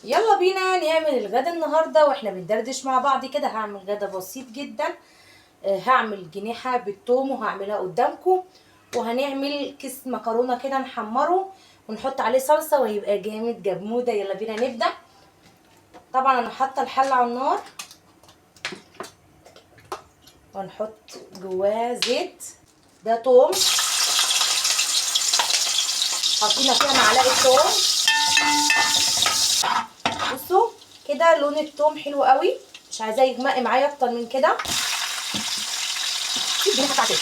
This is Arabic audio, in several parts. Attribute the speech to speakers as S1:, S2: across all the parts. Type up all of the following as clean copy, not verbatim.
S1: يلا بينا نعمل الغدا النهارده واحنا بندردش مع بعض كده. هعمل غدا بسيط جدا. هعمل جناحه بالثوم وهعملها قدامكم، وهنعمل كيس مكرونه كده نحمره ونحط عليه صلصه وهيبقى جامد جموده. يلا بينا نبدا. طبعا انا حاطه الحله على النار ونحط جواه زيت. ده توم، حطينا فيها معلقه توم. بصوا كده لون التوم حلو قوي، مش عايزاه يغمق معايا اكتر من كده. الجناحه بتاعتي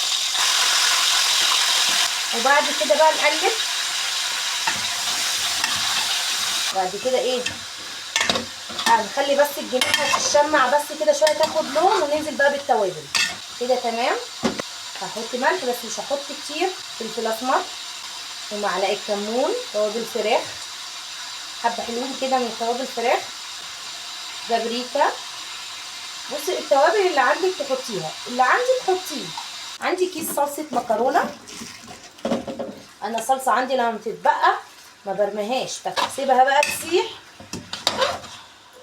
S1: وبعد كده بقى نقلب. بعد كده ايه، هنخلي بس الجناحه تشمع بس كده شويه تاخد لون، وننزل بقى بالتوابل كده. تمام. هحط ملح بس مش هحط كتير، فلفل اسمر ومعلقه كمون، توابل فراخ، حبه حلوين كده من توابل فراخ، بابريكا. بصي التوابل اللي عندك تحطيها، اللي عندك حطيه. عندي كيس صلصه مكرونه. انا الصلصه عندي لما بتتبقى ما برميهاش، بسيبها بقى تسيح.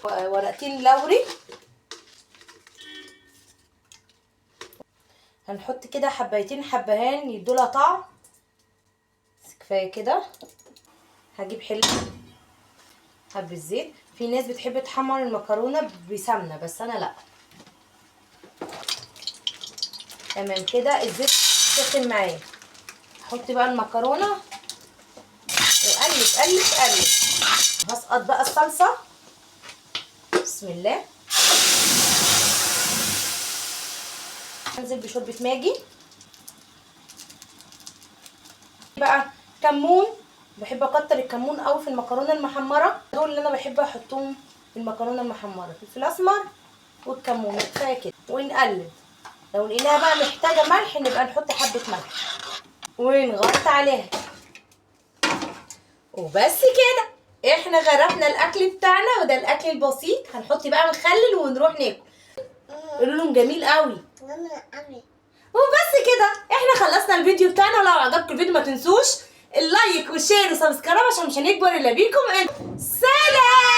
S1: ورقتين لوري. هنحط كده حبايتين حبهان يدولها طعم، كفايه كده. هجيب حبه زيت. في ناس بتحب تحمر المكرونه بسمنه بس انا لا. تمام كده الزيت سخن معايا. احط بقى المكرونه وقلب قلب قلب. هسقط بقى الصلصه. بسم الله. انزل بشوربه ماجي بقى. كمون، بحب اكتر الكمون قوي في المكرونه المحمره. دول اللي انا بحب احطهم في المكرونه المحمره، الفلفل الاسمر والكمون. كفايه كده ونقلب. لو لقيناها بقى محتاجه ملح نبقى نحط حبه ملح ونغطي عليها. وبس كده احنا غرفنا الاكل بتاعنا، وده الاكل البسيط. هنحط بقى مخلل ونروح ناكل. قولوا لهم جميل قوي. وبس كده احنا خلصنا الفيديو بتاعنا. ولو عجبكم الفيديو ما تنسوش اللايك والشير وسبسكرايب عشان مش هنكبر الا بيكم. سلام.